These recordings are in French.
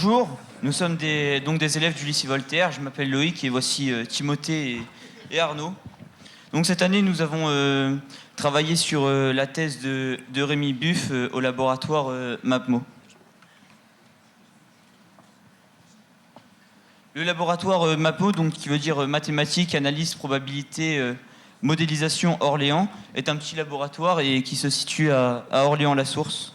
Bonjour, nous sommes donc des élèves du lycée Voltaire. Je m'appelle Loïc et voici Timothée et Arnaud. Donc cette année, nous avons travaillé sur la thèse de Rémi Buff au laboratoire MAPMO. Le laboratoire MAPMO, donc, qui veut dire mathématiques, analyse, probabilité, modélisation Orléans, est un petit laboratoire et qui se situe à Orléans-la-Source.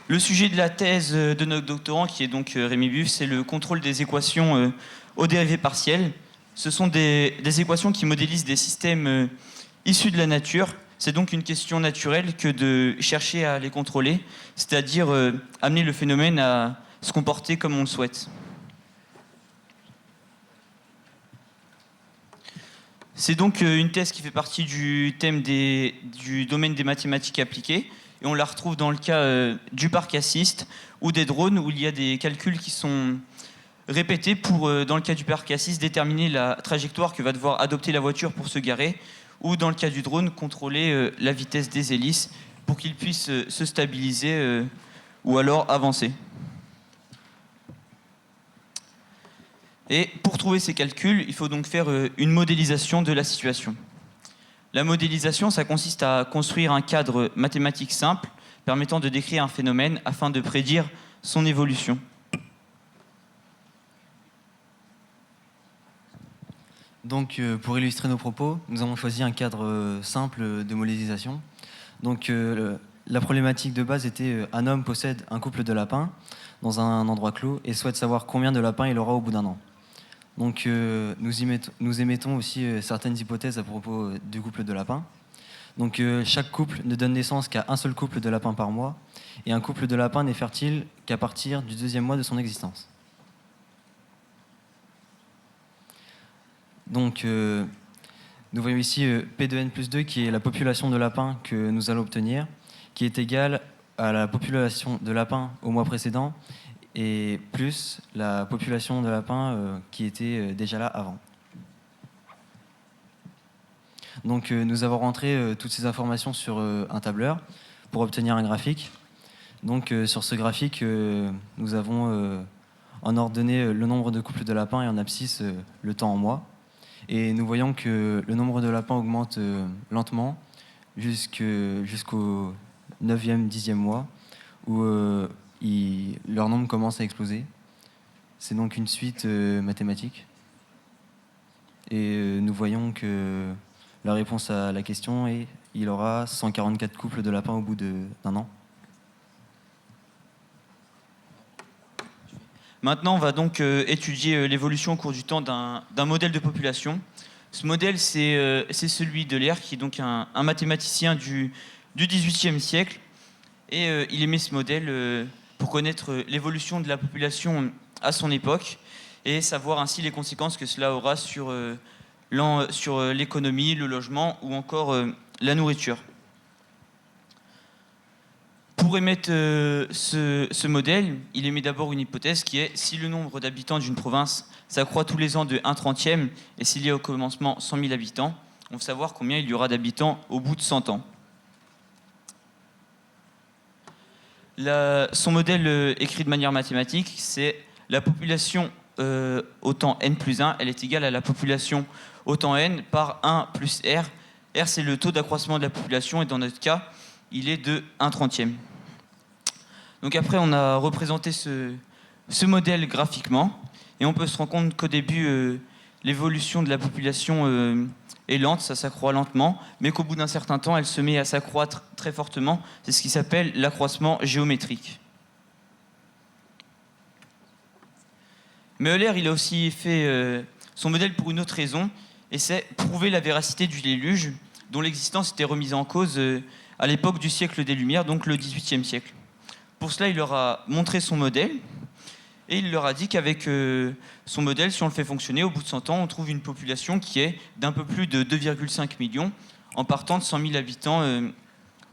Le sujet de la thèse de notre doctorant, qui est donc Rémi Buff, c'est le contrôle des équations aux dérivées partielles. Ce sont des équations qui modélisent des systèmes issus de la nature. C'est donc une question naturelle que de chercher à les contrôler, c'est-à-dire amener le phénomène à se comporter comme on le souhaite. C'est donc une thèse qui fait partie du thème du domaine des mathématiques appliquées. Et on la retrouve dans le cas du parc assist ou des drones, où il y a des calculs qui sont répétés pour, dans le cas du parc assist, déterminer la trajectoire que va devoir adopter la voiture pour se garer, ou dans le cas du drone, contrôler la vitesse des hélices pour qu'il puisse se stabiliser ou alors avancer. Et pour trouver ces calculs, il faut donc faire une modélisation de la situation. La modélisation, ça consiste à construire un cadre mathématique simple permettant de décrire un phénomène afin de prédire son évolution. Donc, pour illustrer nos propos, nous avons choisi un cadre simple de modélisation. Donc, la problématique de base était un homme possède un couple de lapins dans un endroit clos et souhaite savoir combien de lapins il aura au bout d'un an. Donc, nous émettons aussi certaines hypothèses à propos du couple de lapins. Donc, chaque couple ne donne naissance qu'à un seul couple de lapins par mois, et un couple de lapins n'est fertile qu'à partir du 2e mois de son existence. Donc, nous voyons ici P de n plus 2, qui est la population de lapins que nous allons obtenir, qui est égale à la population de lapins au mois précédent, et plus la population de lapins qui était déjà là avant. Donc nous avons rentré toutes ces informations sur un tableur pour obtenir un graphique. Donc sur ce graphique, nous avons en ordonnée le nombre de couples de lapins et en abscisse le temps en mois. Et nous voyons que le nombre de lapins augmente lentement jusqu'au 9e, 10e mois, où leur nombre commence à exploser. C'est donc une suite mathématique. Et nous voyons que la réponse à la question est il aura 144 couples de lapins au bout d'un an. Maintenant, on va donc étudier l'évolution au cours du temps d'un modèle de population. Ce modèle, c'est celui de Lehr, qui est donc un mathématicien du XVIIIe siècle. Et il émet ce modèle pour connaître l'évolution de la population à son époque et savoir ainsi les conséquences que cela aura sur l'économie, le logement ou encore la nourriture. Pour émettre ce modèle, il émet d'abord une hypothèse qui est si le nombre d'habitants d'une province s'accroît tous les ans de 1/30 et s'il y a au commencement 100 000 habitants, on veut savoir combien il y aura d'habitants au bout de 100 ans. Son modèle écrit de manière mathématique, c'est la population au temps n plus 1, elle est égale à la population au temps n par 1 plus r. R, c'est le taux d'accroissement de la population et dans notre cas, il est de 1/30. Donc après, on a représenté ce modèle graphiquement et on peut se rendre compte qu'au début, l'évolution de la population est lente, ça s'accroît lentement, mais qu'au bout d'un certain temps, elle se met à s'accroître très fortement. C'est ce qui s'appelle l'accroissement géométrique. Mais Euler, il a aussi fait son modèle pour une autre raison, et c'est prouver la véracité du déluge, dont l'existence était remise en cause à l'époque du siècle des Lumières, donc le XVIIIe siècle. Pour cela, il leur a montré son modèle, et il leur a dit qu'avec son modèle, si on le fait fonctionner, au bout de 100 ans, on trouve une population qui est d'un peu plus de 2,5 millions, en partant de 100 000 habitants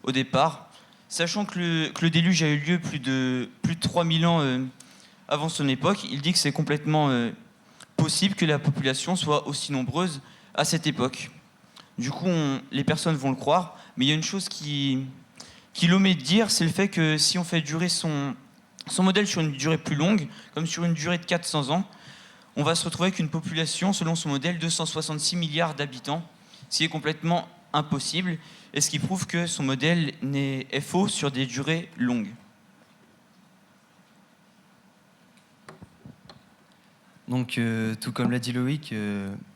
au départ. Sachant que le déluge a eu lieu plus de 3000 ans avant son époque, il dit que c'est complètement possible que la population soit aussi nombreuse à cette époque. Du coup, les personnes vont le croire, mais il y a une chose qui qu'il omet de dire, c'est le fait que si on fait durer son modèle sur une durée plus longue, comme sur une durée de 400 ans, on va se retrouver avec une population, selon son modèle, 266 milliards d'habitants, ce qui est complètement impossible, et ce qui prouve que son modèle est faux sur des durées longues. Donc, tout comme l'a dit Loïc,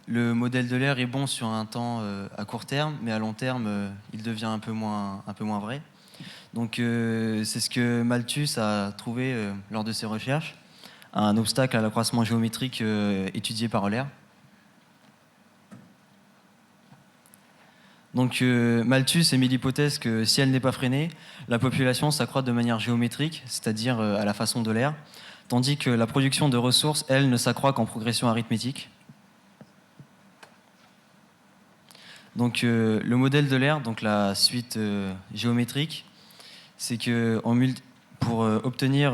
le modèle de l'air est bon sur un temps à court terme, mais à long terme, il devient un peu moins vrai. Donc, c'est ce que Malthus a trouvé lors de ses recherches, un obstacle à l'accroissement géométrique étudié par Euler. Donc, Malthus émet l'hypothèse que si elle n'est pas freinée, la population s'accroît de manière géométrique, c'est-à-dire à la façon de l'air, tandis que la production de ressources, elle, ne s'accroît qu'en progression arithmétique. Donc le modèle de l'air, donc la suite géométrique, c'est que pour obtenir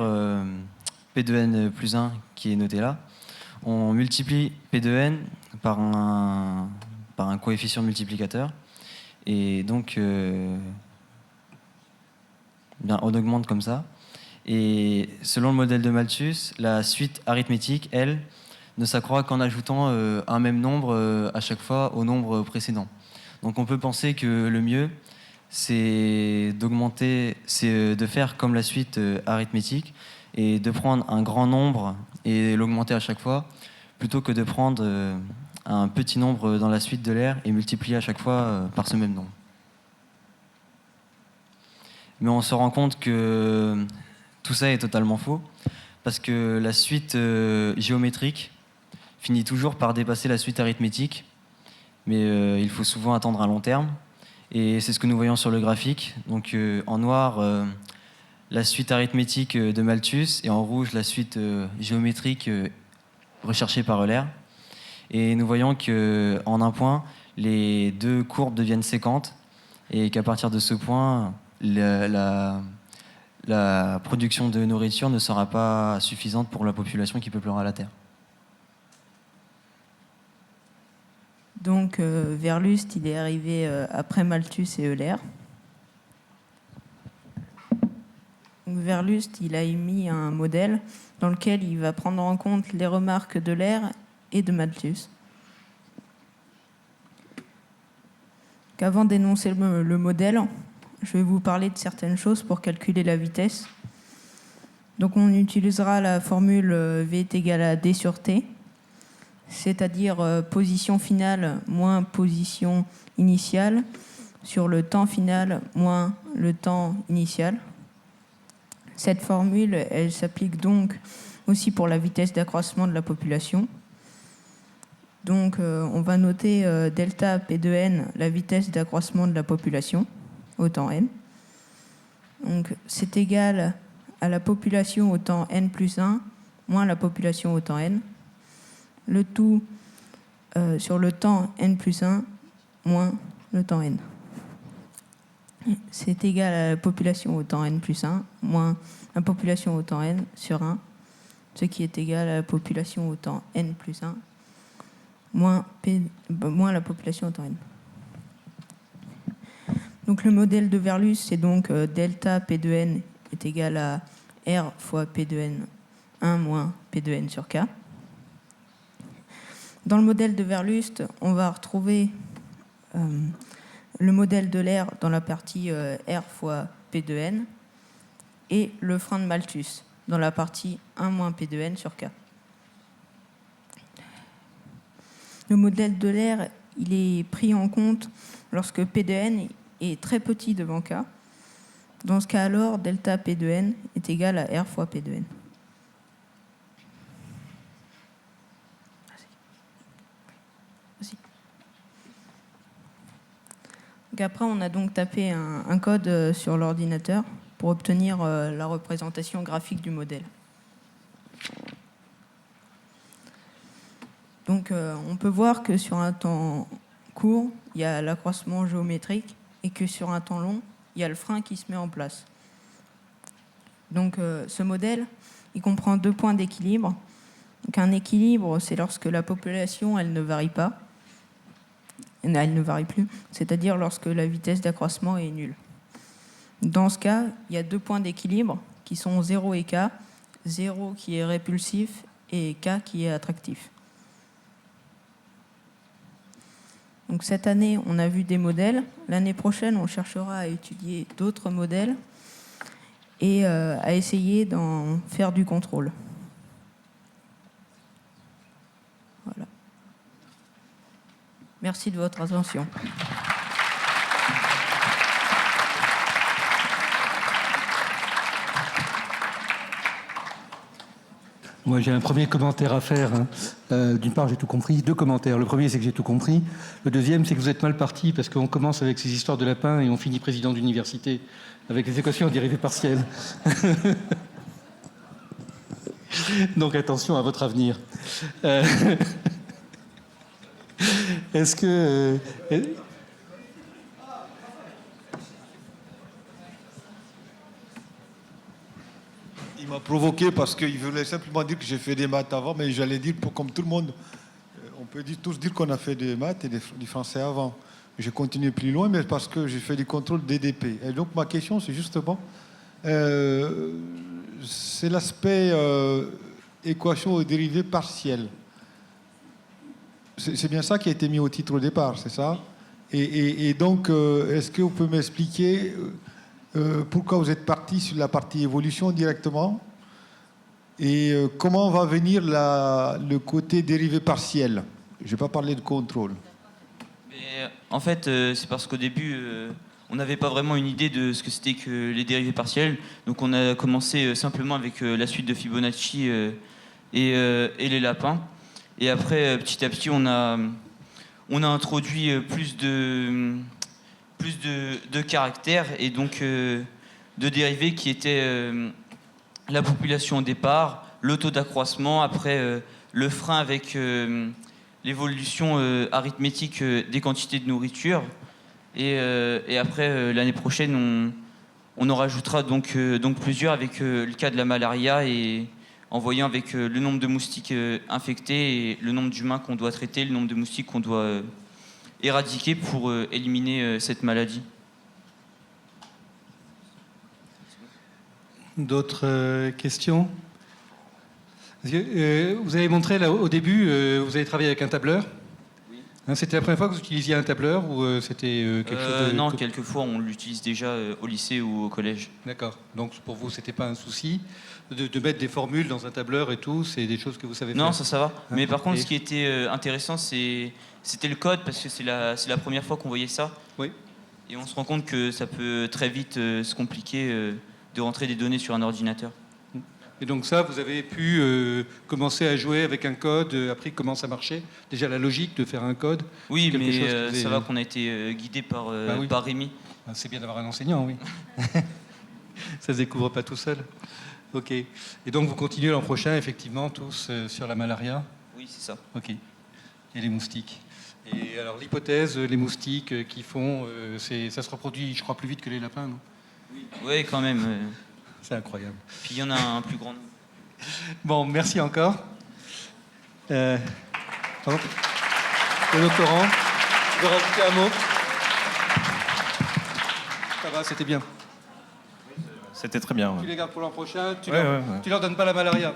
P de n plus 1, qui est noté là, on multiplie P de n par un coefficient multiplicateur, et donc on augmente comme ça. Et selon le modèle de Malthus, la suite arithmétique, elle, ne s'accroît qu'en ajoutant un même nombre à chaque fois au nombre précédent. Donc on peut penser que le mieux, c'est de faire comme la suite arithmétique et de prendre un grand nombre et l'augmenter à chaque fois, plutôt que de prendre un petit nombre dans la suite de l'air et multiplier à chaque fois par ce même nombre. Mais on se rend compte que tout ça est totalement faux, parce que la suite géométrique finit toujours par dépasser la suite arithmétique, mais il faut souvent attendre un long terme, et c'est ce que nous voyons sur le graphique. Donc en noir, la suite arithmétique de Malthus, et en rouge, la suite géométrique recherchée par Euler. Et nous voyons qu'en un point, les deux courbes deviennent séquentes, et qu'à partir de ce point, la production de nourriture ne sera pas suffisante pour la population qui peuplera la Terre. Donc Verlust, il est arrivé après Malthus et Euler. Donc, Verlust, il a émis un modèle dans lequel il va prendre en compte les remarques d'Euler et de Malthus. Avant d'énoncer le modèle, je vais vous parler de certaines choses pour calculer la vitesse. Donc on utilisera la formule V est égal à D sur T, c'est-à-dire position finale moins position initiale sur le temps final moins le temps initial. Cette formule, elle s'applique donc aussi pour la vitesse d'accroissement de la population. Donc on va noter delta P de n, la vitesse d'accroissement de la population au temps n. Donc c'est égal à la population au temps n plus 1 moins la population au temps n. Le tout sur le temps n plus 1 moins le temps n. C'est égal à la population au temps n plus 1 moins la population au temps n sur 1, ce qui est égal à la population au temps n plus 1 moins la population au temps n. Donc le modèle de Verlust, c'est donc delta P de n est égal à R fois P de n 1 moins P de n sur K. Dans le modèle de Verlust, on va retrouver le modèle de l'air dans la partie R fois P de n et le frein de Malthus dans la partie 1 moins P de n sur K. Le modèle de l'air, il est pris en compte lorsque P de n est très petit devant K. Dans ce cas alors, delta P de n est égal à R fois P de n. Donc après, on a donc tapé un code sur l'ordinateur pour obtenir la représentation graphique du modèle. Donc on peut voir que sur un temps court, il y a l'accroissement géométrique et que sur un temps long, il y a le frein qui se met en place. Donc ce modèle, il comprend 2 points d'équilibre. Donc un équilibre, c'est lorsque la population, elle ne varie pas. Elle ne varie plus, c'est-à-dire lorsque la vitesse d'accroissement est nulle. Dans ce cas, il y a 2 points d'équilibre qui sont 0 et K. 0 qui est répulsif et K qui est attractif. Donc cette année, on a vu des modèles. L'année prochaine, on cherchera à étudier d'autres modèles et à essayer d'en faire du contrôle. Voilà. Merci de votre attention. Moi, j'ai un premier commentaire à faire. D'une part, j'ai tout compris. 2 commentaires. Le premier, c'est que j'ai tout compris. Le deuxième, c'est que vous êtes mal parti parce qu'on commence avec ces histoires de lapins et on finit président d'université avec les équations en dérivée partielle. Donc, attention à votre avenir. Est-ce que... Il m'a provoqué parce qu'il voulait simplement dire que j'ai fait des maths avant, mais j'allais dire, comme tout le monde, on peut tous dire qu'on a fait des maths et du français avant. J'ai continué plus loin, mais parce que j'ai fait du contrôle DDP. Et donc ma question, c'est justement, c'est l'aspect équation aux dérivées partielles. C'est bien ça qui a été mis au titre au départ, c'est ça? Et donc, est-ce que vous pouvez m'expliquer pourquoi vous êtes parti sur la partie évolution directement et comment va venir le côté dérivé partiel? Je ne vais pas parler de contrôle. Mais, en fait, c'est parce qu'au début, on n'avait pas vraiment une idée de ce que c'était que les dérivés partiels. Donc on a commencé simplement avec la suite de Fibonacci et les lapins. Et après, petit à petit, on a introduit plus de caractères et donc de dérivés qui étaient la population au départ, le taux d'accroissement, après le frein avec l'évolution arithmétique des quantités de nourriture. Et après, l'année prochaine, on en rajoutera donc plusieurs avec le cas de la malaria et en voyant avec le nombre de moustiques infectés et le nombre d'humains qu'on doit traiter, le nombre de moustiques qu'on doit éradiquer pour éliminer cette maladie. D'autres questions? Vous avez montré là, au début, vous avez travaillé avec un tableur. Oui. C'était la première fois que vous utilisiez un tableur ou c'était quelque chose de... Non, quelquefois on l'utilise déjà au lycée ou au collège. D'accord. Donc pour vous, c'était pas un souci de mettre des formules dans un tableur et tout. C'est des choses que vous savez faire. Non, ça va. Mais par contre, Et... ce qui était intéressant, c'était le code parce que c'est la première fois qu'on voyait ça. Oui. Et on se rend compte que ça peut très vite se compliquer de rentrer des données sur un ordinateur. Et donc ça, vous avez pu commencer à jouer avec un code, appris comment ça marchait. Déjà la logique de faire un code. Oui, mais chose ça va qu'on a été guidé par oui. par Rémi. C'est bien d'avoir un enseignant, oui. Ça se découvre pas tout seul. Ok. Et donc vous continuez l'an prochain, effectivement, tous sur la malaria. Oui, c'est ça. Ok. Et les moustiques. Et alors l'hypothèse, les moustiques qui font, ça se reproduit, je crois, plus vite que les lapins, non? Oui, quand même. C'est incroyable. Puis il y en a un plus grand. Bon, merci encore. Pardon. Le doctorant, je veux rajouter un mot. Ça va, c'était bien. C'était très bien. Ouais. Tu les gardes pour l'an prochain, tu Ouais. leur donnes pas la malaria.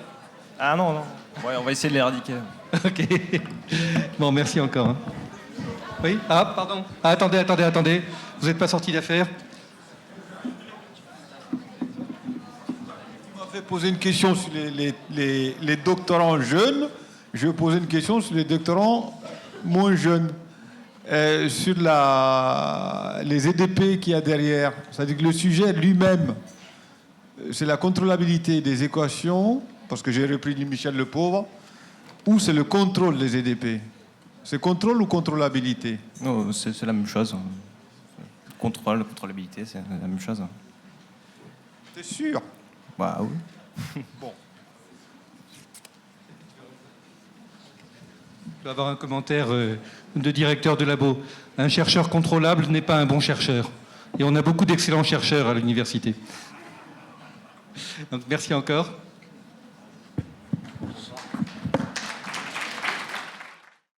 Ah non. Ouais, on va essayer de l'éradiquer. Ok. Bon, merci encore. Hein. Oui. Ah, pardon. Ah, attendez. Vous n'êtes pas sorti d'affaire? Tu m'as fait poser une question sur les doctorants jeunes. Je vais poser une question sur les doctorants moins jeunes. Sur les EDP qu'il y a derrière. C'est-à-dire que le sujet lui-même, c'est la contrôlabilité des équations, parce que j'ai repris du Michel Le Pauvre, ou c'est le contrôle des EDP? C'est contrôle ou contrôlabilité? Non, c'est la même chose. Contrôlabilité, c'est la même chose. T'es sûr? Bah oui. Bon. Je vais avoir un commentaire de directeur de labo. Un chercheur contrôlable n'est pas un bon chercheur. Et on a beaucoup d'excellents chercheurs à l'université. Donc merci encore.